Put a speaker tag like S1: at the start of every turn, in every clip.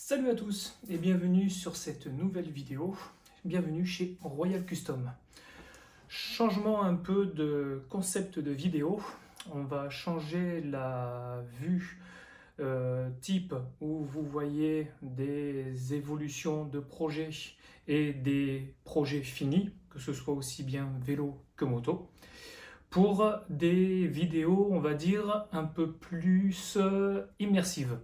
S1: Salut à tous et bienvenue sur cette nouvelle vidéo. Bienvenue chez Royal Custom. Changement un peu de concept de vidéo. On va changer la vue type où vous voyez des évolutions de projets et des projets finis, que ce soit aussi bien vélo que moto, pour des vidéos, on va dire, un peu plus immersives.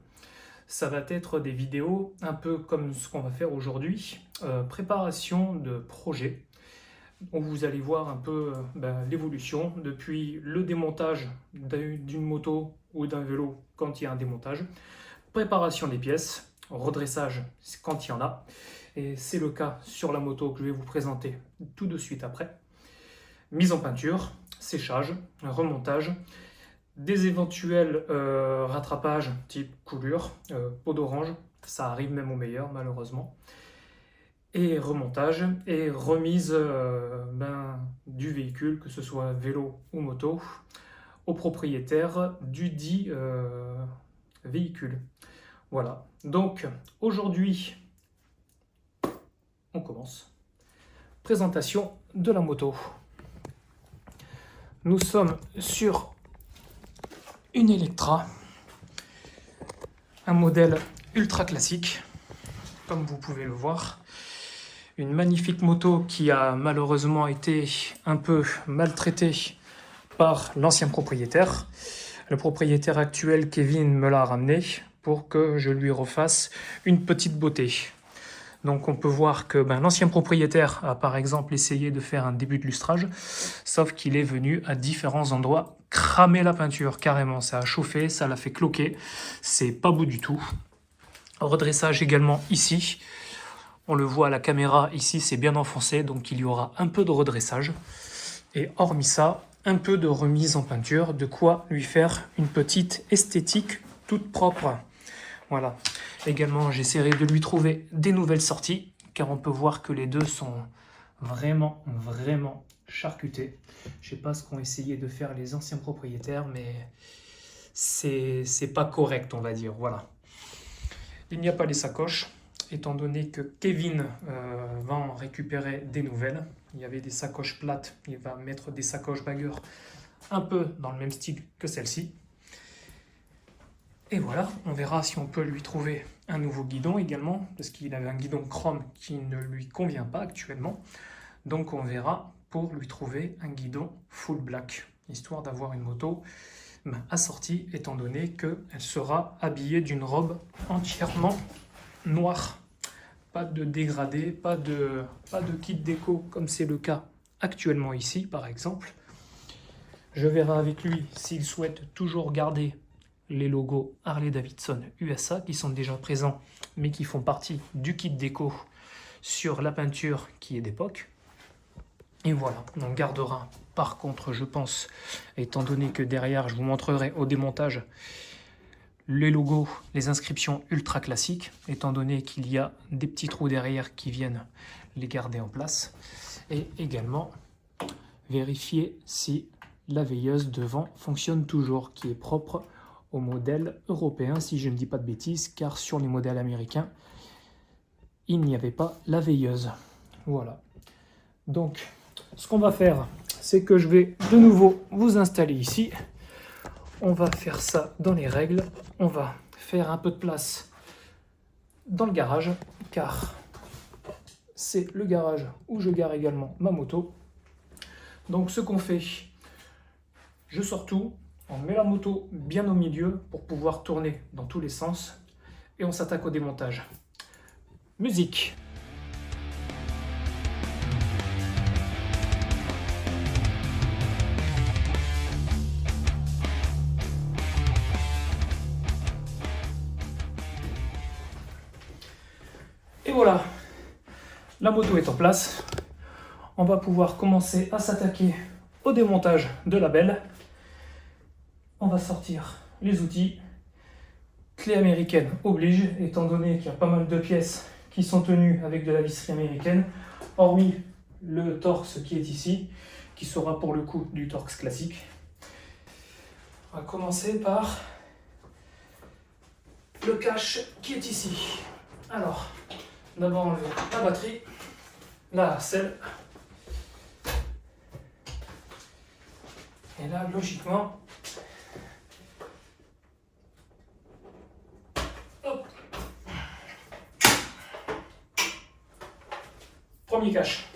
S1: Ça va être des vidéos un peu comme ce qu'on va faire aujourd'hui, préparation de projet, où vous allez voir un peu l'évolution depuis le démontage d'une moto ou d'un vélo quand il y a un démontage, préparation des pièces, redressage quand il y en a, et c'est le cas sur la moto que je vais vous présenter tout de suite après. Mise en peinture, séchage, remontage, des éventuels rattrapages type coulure, peau d'orange, ça arrive même au meilleur malheureusement, et remontage et remise du véhicule, que ce soit vélo ou moto, au propriétaire du dit véhicule. Voilà, donc aujourd'hui on commence. Présentation de la moto. Nous sommes sur une Electra, un modèle ultra classique, comme vous pouvez le voir. Une magnifique moto qui a malheureusement été un peu maltraitée par l'ancien propriétaire. Le propriétaire actuel, Kevin, me l'a ramené pour que je lui refasse une petite beauté. Donc on peut voir que l'ancien propriétaire a par exemple essayé de faire un début de lustrage, sauf qu'il est venu à différents endroits cramer la peinture carrément. Ça a chauffé, ça l'a fait cloquer, c'est pas beau du tout. Redressage également ici, on le voit à la caméra ici, c'est bien enfoncé, donc il y aura un peu de redressage. Et hormis ça, un peu de remise en peinture, de quoi lui faire une petite esthétique toute propre. Voilà. Également, j'essaierai de lui trouver des nouvelles sorties, car on peut voir que les deux sont vraiment charcutés. Je sais pas ce qu'ont essayé de faire les anciens propriétaires, mais c'est pas correct, on va dire. Voilà. Il n'y a pas les sacoches, étant donné que Kevin va en récupérer des nouvelles. Il y avait des sacoches plates, il va mettre des sacoches bagueurs un peu dans le même style que celle-ci. Et voilà, on verra si on peut lui trouver un nouveau guidon également, parce qu'il avait un guidon chrome qui ne lui convient pas actuellement. Donc on verra pour lui trouver un guidon full black, histoire d'avoir une moto assortie, étant donné qu'elle sera habillée d'une robe entièrement noire. Pas de dégradé, pas de kit déco comme c'est le cas actuellement ici par exemple. Je verrai avec lui s'il souhaite toujours garder les logos Harley-Davidson USA qui sont déjà présents mais qui font partie du kit déco sur la peinture qui est d'époque. Et voilà, on gardera par contre, je pense, étant donné que derrière je vous montrerai au démontage les logos, les inscriptions ultra classiques, étant donné qu'il y a des petits trous derrière qui viennent les garder en place. Et également vérifier si la veilleuse devant fonctionne toujours, qui est propre au modèle européen, si je ne dis pas de bêtises, car sur les modèles américains, il n'y avait pas la veilleuse. Voilà. Donc, ce qu'on va faire, c'est que je vais de nouveau vous installer ici. On va faire ça dans les règles. On va faire un peu de place dans le garage, car c'est le garage où je gare également ma moto. Donc, ce qu'on fait, je sors tout. On met la moto bien au milieu pour pouvoir tourner dans tous les sens et on s'attaque au démontage. Musique. Et voilà, la moto est en place. On va pouvoir commencer à s'attaquer au démontage de la belle. On va sortir les outils. Clé américaine oblige, étant donné qu'il y a pas mal de pièces qui sont tenues avec de la visserie américaine, hormis le torx qui est ici, qui sera pour le coup du torx classique. On va commencer par le cache qui est ici. Alors, d'abord enlever la batterie, la selle. Et là, logiquement, hop, premier cache.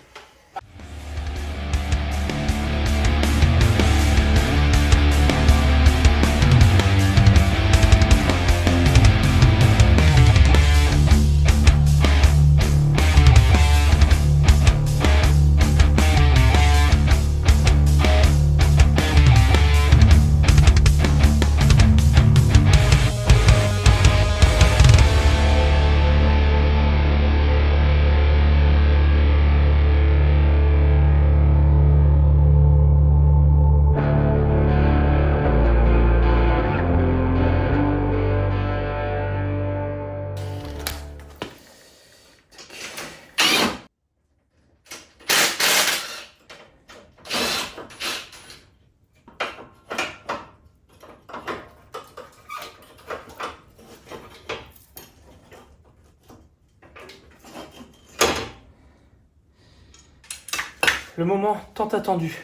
S1: Le moment tant attendu.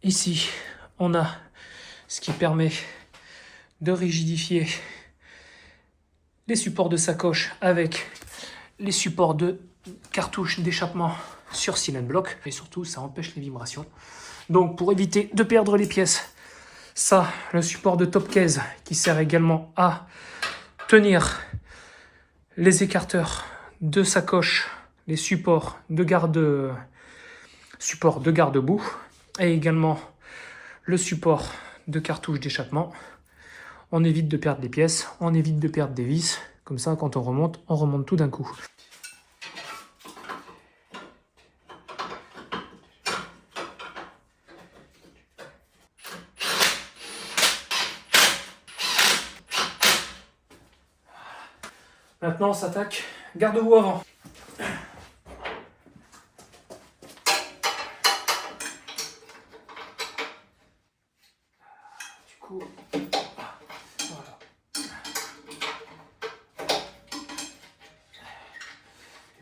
S1: Ici, on a ce qui permet de rigidifier les supports de sacoche avec les supports de cartouches d'échappement sur Silent Block. Et surtout, ça empêche les vibrations. Donc, pour éviter de perdre les pièces, ça, le support de top case qui sert également à tenir les écarteurs de sacoche, les supports de garde-boue et également le support de cartouche d'échappement. On évite de perdre les pièces, on évite de perdre des vis. Comme ça, quand on remonte tout d'un coup. Maintenant, on s'attaque garde-boue avant. Du coup, voilà.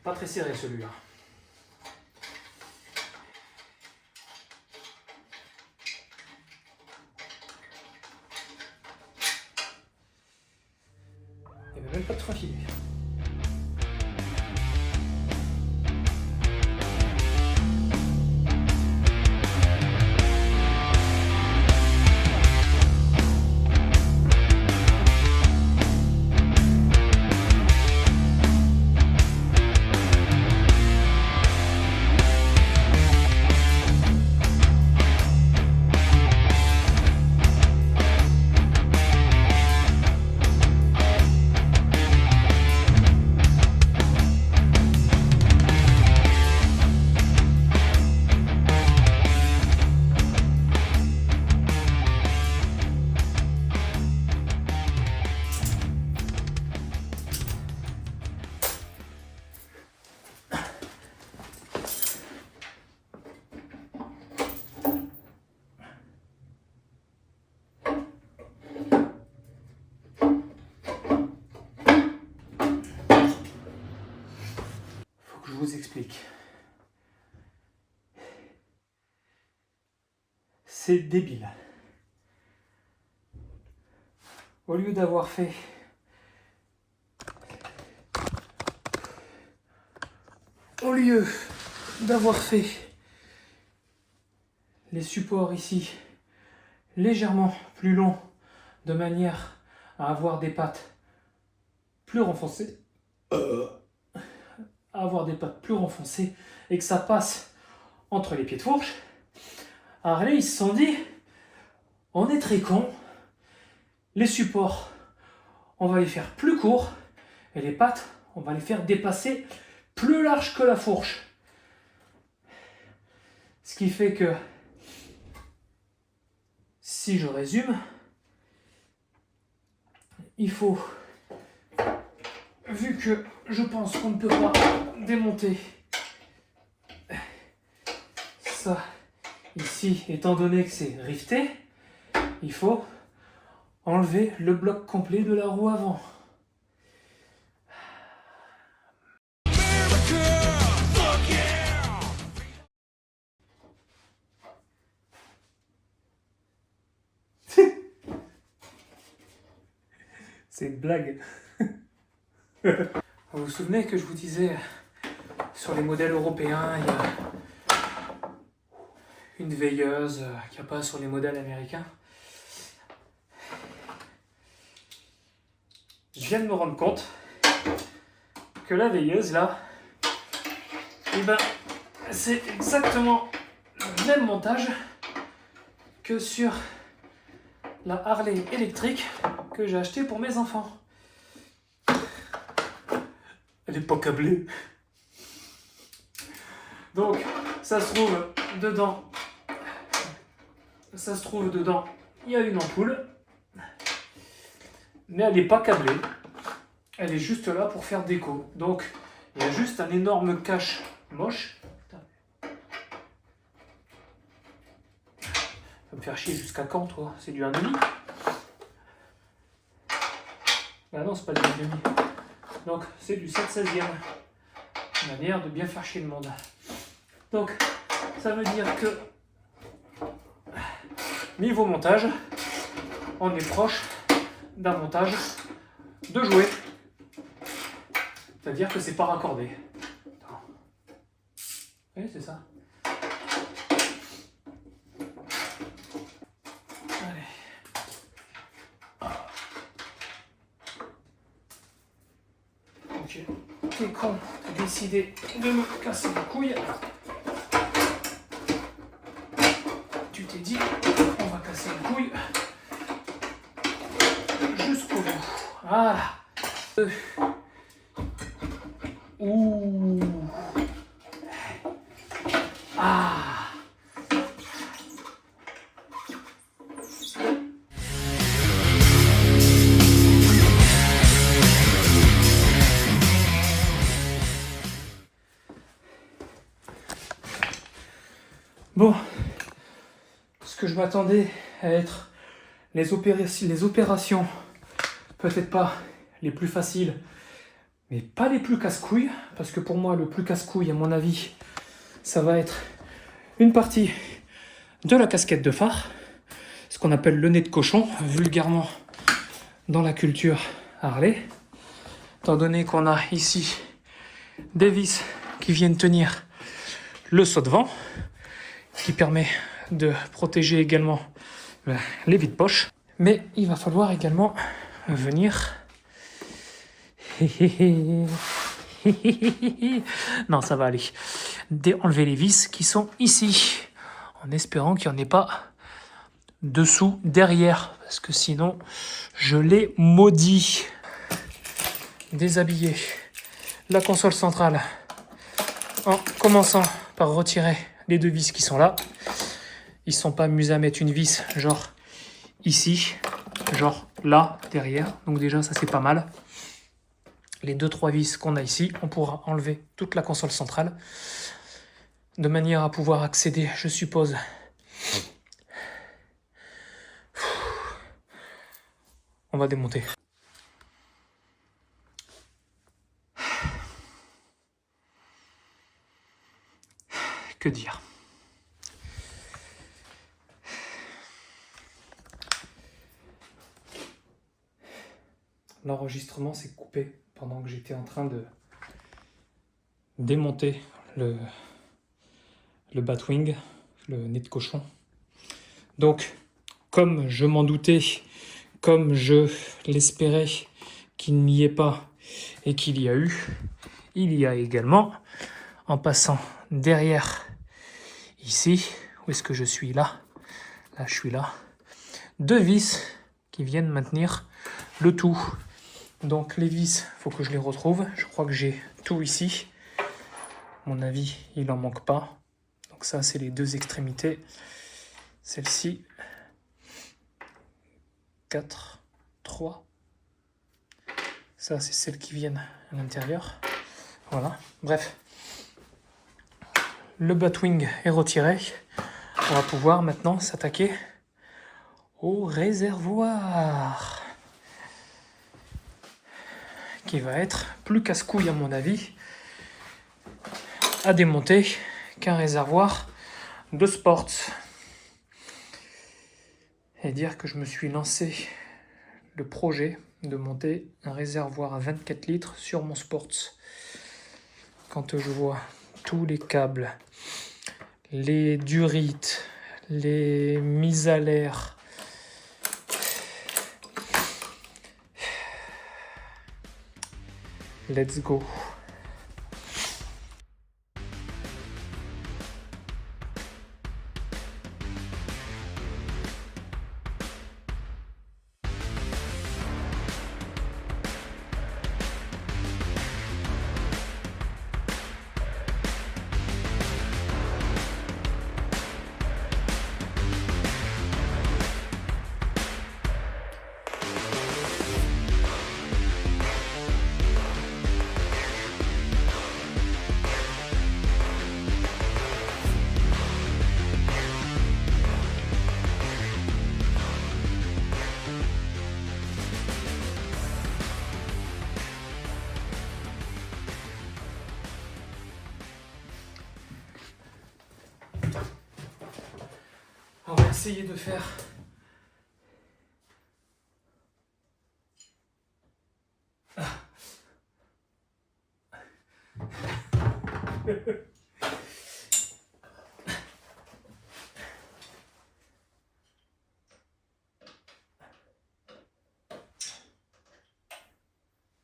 S1: Pas très serré celui-là. Il n'y avait même pas de frein filé. Je vous explique. C'est débile. Au lieu d'avoir fait les supports ici légèrement plus longs de manière à avoir des pattes plus renfoncées, et que ça passe entre les pieds de fourche. Alors là, ils se sont dit, on est très con, les supports, on va les faire plus courts, et les pattes, on va les faire dépasser plus large que la fourche. Ce qui fait que, si je résume, il faut, vu que je pense qu'on ne peut pas démonter ça ici, étant donné que c'est rifté, il faut enlever le bloc complet de la roue avant. C'est une blague. Vous vous souvenez que je vous disais, sur les modèles européens, il y a une veilleuse qu'il n'y a pas sur les modèles américains. Je viens de me rendre compte que la veilleuse là, eh ben, c'est exactement le même montage que sur la Harley électrique que j'ai acheté pour mes enfants. Elle n'est pas câblée. Donc, ça se trouve dedans. Il y a une ampoule. Mais elle n'est pas câblée. Elle est juste là pour faire déco. Donc, il y a juste un énorme cache moche. Putain. Ça va me faire chier jusqu'à quand, toi? C'est du 1,5? Ah non, c'est pas du 1,5. Donc, c'est du 7/16e. Manière de bien faire chier le monde. Donc, ça veut dire que niveau montage, on est proche d'un montage de jouet. C'est-à-dire que c'est pas raccordé. Oui, c'est ça. Allez. Ok. T'es con, t'as décidé de me casser les couilles. Tu t'es dit, on va casser les couilles jusqu'au bout. Voilà. Ouh. Ah. Bon, ce que je m'attendais à être les opérations, peut-être pas les plus faciles, mais pas les plus casse-couilles, parce que pour moi, le plus casse-couille, à mon avis, ça va être une partie de la casquette de phare, ce qu'on appelle le nez de cochon, vulgairement dans la culture Harley, étant donné qu'on a ici des vis qui viennent tenir le saut de vent, qui permet de protéger également les vides-poches. Mais il va falloir également venir... Non, ça va aller. Enlever les vis qui sont ici, en espérant qu'il n'y en ait pas dessous, derrière, parce que sinon, je les maudis. Déshabiller la console centrale en commençant par retirer les deux vis qui sont là. Ils ne sont pas amusés à mettre une vis genre ici, genre là, derrière. Donc déjà, ça c'est pas mal. Les 2-3 vis qu'on a ici, on pourra enlever toute la console centrale de manière à pouvoir accéder, je suppose. On va démonter. Que dire? L'enregistrement s'est coupé pendant que j'étais en train de démonter le Batwing, le nez de cochon. Donc, comme je m'en doutais, comme je l'espérais qu'il n'y ait pas et qu'il y a eu, il y a également, en passant derrière ici, où est-ce que je suis là? Là, je suis là. Deux vis qui viennent maintenir le tout. Donc les vis, il faut que je les retrouve. Je crois que j'ai tout ici. À mon avis, il n'en manque pas. Donc ça, c'est les deux extrémités. Celle-ci, 4, 3. Ça, c'est celles qui viennent à l'intérieur. Voilà. Bref. Le Batwing est retiré. On va pouvoir maintenant s'attaquer au réservoir, qui va être plus casse-couille à mon avis à démonter qu'un réservoir de sports. Et dire que je me suis lancé le projet de monter un réservoir à 24 litres sur mon sports. Quand je vois tous les câbles, les durites, les mises à l'air, let's go. On va essayer de faire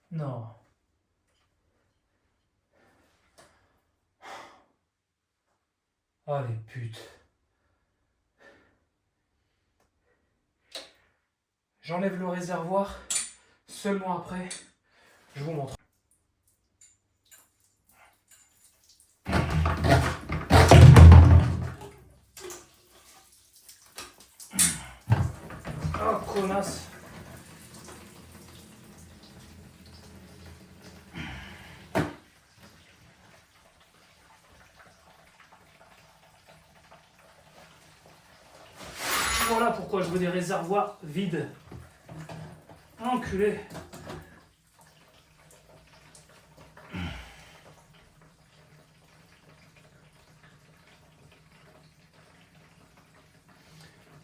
S1: non. Oh les putes. J'enlève le réservoir. Seulement après, je vous montre. Oh, connasse. Voilà pourquoi je veux des réservoirs vides. Enculé.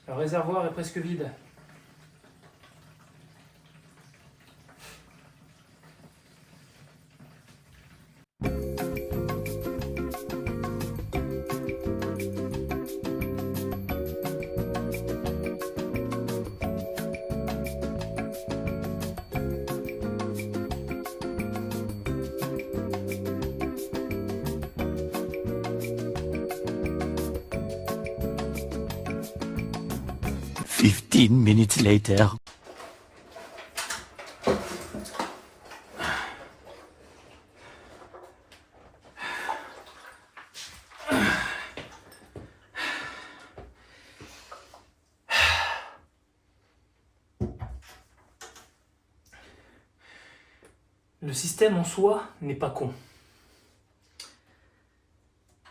S1: Le réservoir est presque vide.
S2: Fifteen minutes later.
S1: Le système en soi n'est pas con.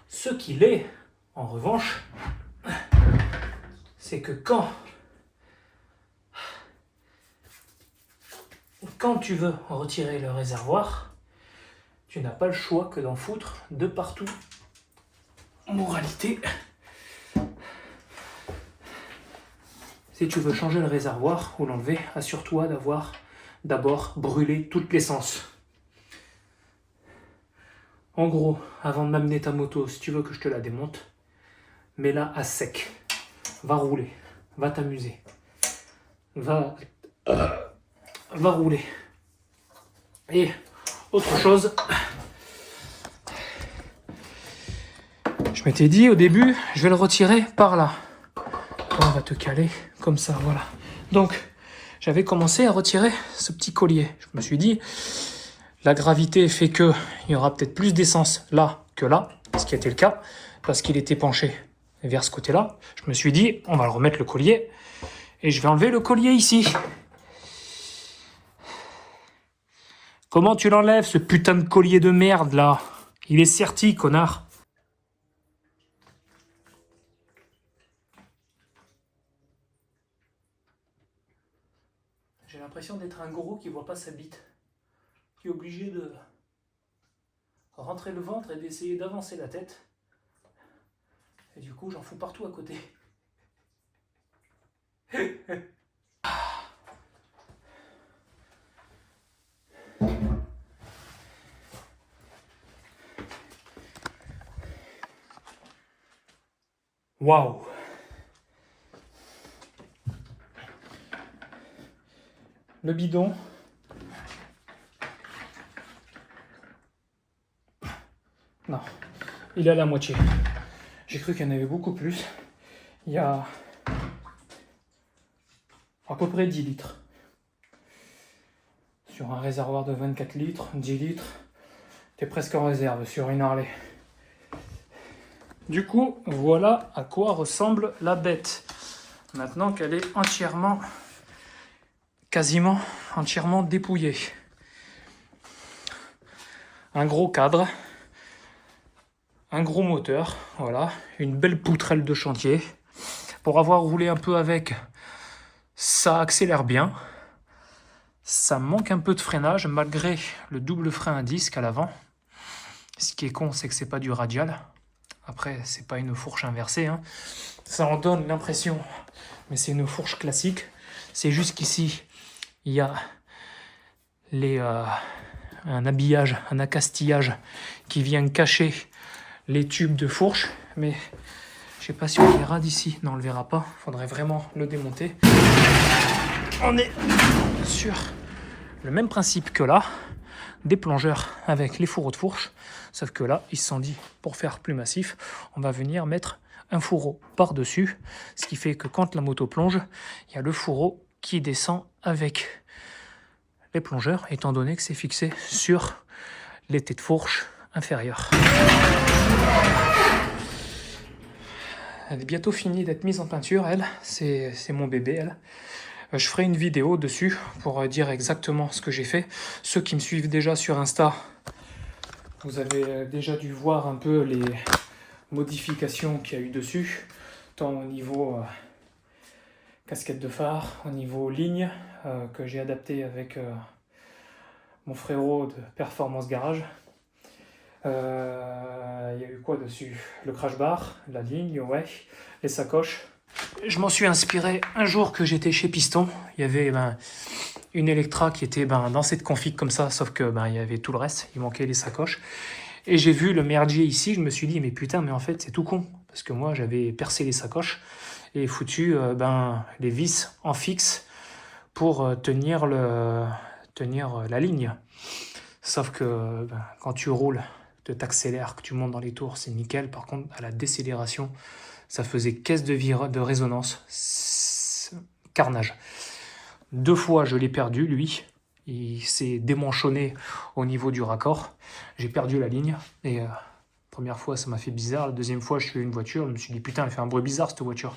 S1: Ce qu'il est, en revanche, c'est que quand tu veux retirer le réservoir, tu n'as pas le choix que d'en foutre de partout. Moralité, si tu veux changer le réservoir ou l'enlever, assure-toi d'avoir d'abord brûlé toute l'essence. En gros, avant de m'amener ta moto, si tu veux que je te la démonte, mets-la à sec. Va rouler, va t'amuser, va rouler. Et autre chose, je m'étais dit au début, je vais le retirer par là. On va te caler comme ça, voilà. Donc, j'avais commencé à retirer ce petit collier. Je me suis dit, la gravité fait qu'il y aura peut-être plus d'essence là que là, ce qui était le cas, parce qu'il était penché vers ce côté-là. Je me suis dit, on va le remettre le collier, et je vais enlever le collier ici. Comment tu l'enlèves, ce putain de collier de merde, là? Il est serti, connard. l'impression d'être un gros qui voit pas sa bite, qui est obligé de rentrer le ventre et d'essayer d'avancer la tête. Et du coup, j'en fous partout à côté. Waouh! Le bidon. Non, il est à la moitié. J'ai cru qu'il y en avait beaucoup plus. Il y a à peu près 10 litres. Sur un réservoir de 24 litres, 10 litres, t'es presque en réserve sur une Harley. Du coup, voilà à quoi ressemble la bête. Maintenant qu'elle est quasiment entièrement dépouillée. Un gros cadre, un gros moteur, voilà, une belle poutrelle de chantier. Pour avoir roulé un peu avec, ça accélère bien. Ça manque un peu de freinage malgré le double frein à disque à l'avant. Ce qui est con, c'est que c'est pas du radial. Après, c'est pas une fourche inversée, hein. Ça en donne l'impression, mais c'est une fourche classique. C'est juste qu'ici, il y a un habillage, un accastillage qui vient cacher les tubes de fourche. Mais je sais pas si on le verra d'ici. Non, on le verra pas. Faudrait vraiment le démonter. On est sur le même principe que là. Des plongeurs avec les fourreaux de fourche. Sauf que là, ils se sont dit, pour faire plus massif, on va venir mettre un fourreau par-dessus. Ce qui fait que quand la moto plonge, il y a le fourreau qui descend avec les plongeurs, étant donné que c'est fixé sur l'étai de fourche inférieur. Elle est bientôt finie d'être mise en peinture, elle. C'est mon bébé, elle. Je ferai une vidéo dessus pour dire exactement ce que j'ai fait. Ceux qui me suivent déjà sur Insta, vous avez déjà dû voir un peu les modifications qu'il y a eu dessus, tant au niveau casquette de phare, au niveau ligne, que j'ai adapté avec mon frérot de Performance Garage. Il y a eu quoi dessus? Le crash bar, la ligne, ouais, les sacoches. Je m'en suis inspiré un jour que j'étais chez Piston. Il y avait une Electra qui était dans cette config comme ça, sauf que il y avait tout le reste, il manquait les sacoches. Et j'ai vu le merdier ici, je me suis dit, mais putain, mais en fait, c'est tout con. Parce que moi, j'avais percé les sacoches et foutu les vis en fixe pour tenir la ligne. Sauf que quand tu roules, que tu accélères, que tu montes dans les tours, c'est nickel. Par contre, à la décélération, ça faisait caisse de résonance. Carnage. 2 fois, je l'ai perdu, lui. Il s'est démanchonné au niveau du raccord. J'ai perdu la ligne. Et première fois, ça m'a fait bizarre. La deuxième fois, je suis une voiture. Je me suis dit, putain, elle fait un bruit bizarre, cette voiture.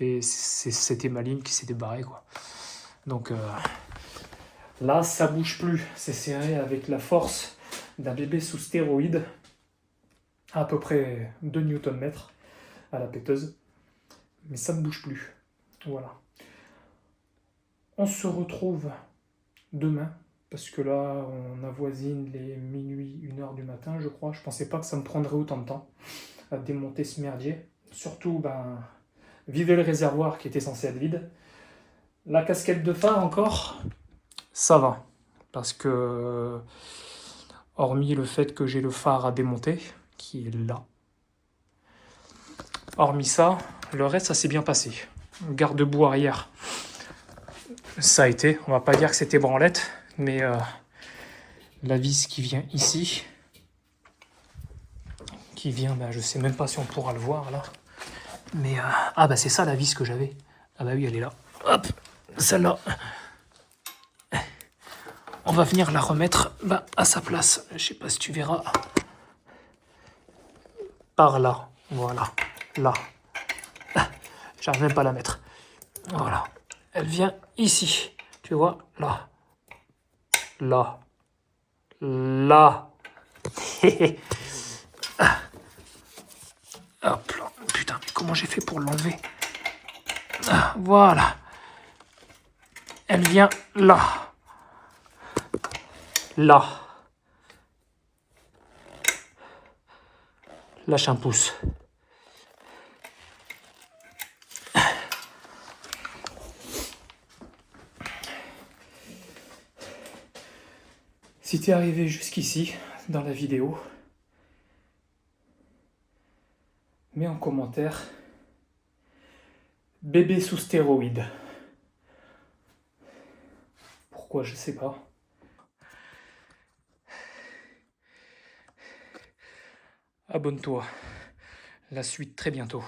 S1: Et c'était ma ligne qui s'était barrée, quoi. Donc là, ça bouge plus. C'est serré avec la force d'un bébé sous stéroïde. À peu près 2 Nm à la péteuse. Mais ça ne bouge plus. Voilà. On se retrouve demain, parce que là, on avoisine les minuit, 1h du matin, je crois. Je pensais pas que ça me prendrait autant de temps à démonter ce merdier. Surtout, vider le réservoir qui était censé être vide. La casquette de phare encore, ça va. Parce que, hormis le fait que j'ai le phare à démonter, qui est là, hormis ça, le reste, ça s'est bien passé. Garde-boue arrière, ça a été. On va pas dire que c'était branlette, mais la vis qui vient ici, qui vient, je sais même pas si on pourra le voir là, mais c'est ça la vis que j'avais. Ah oui, elle est là. Hop, celle-là. On va venir la remettre à sa place. Je sais pas si tu verras. Par là, voilà, là. J'arrive même pas à la mettre. Voilà. Elle vient ici. Tu vois, là. Là. Là. Hop là. Putain, mais comment j'ai fait pour l'enlever? Voilà. Elle vient là. Là. Lâche un pouce. Si tu es arrivé jusqu'ici dans la vidéo, mets en commentaire bébé sous stéroïdes. Pourquoi, je sais pas. Abonne-toi. La suite très bientôt.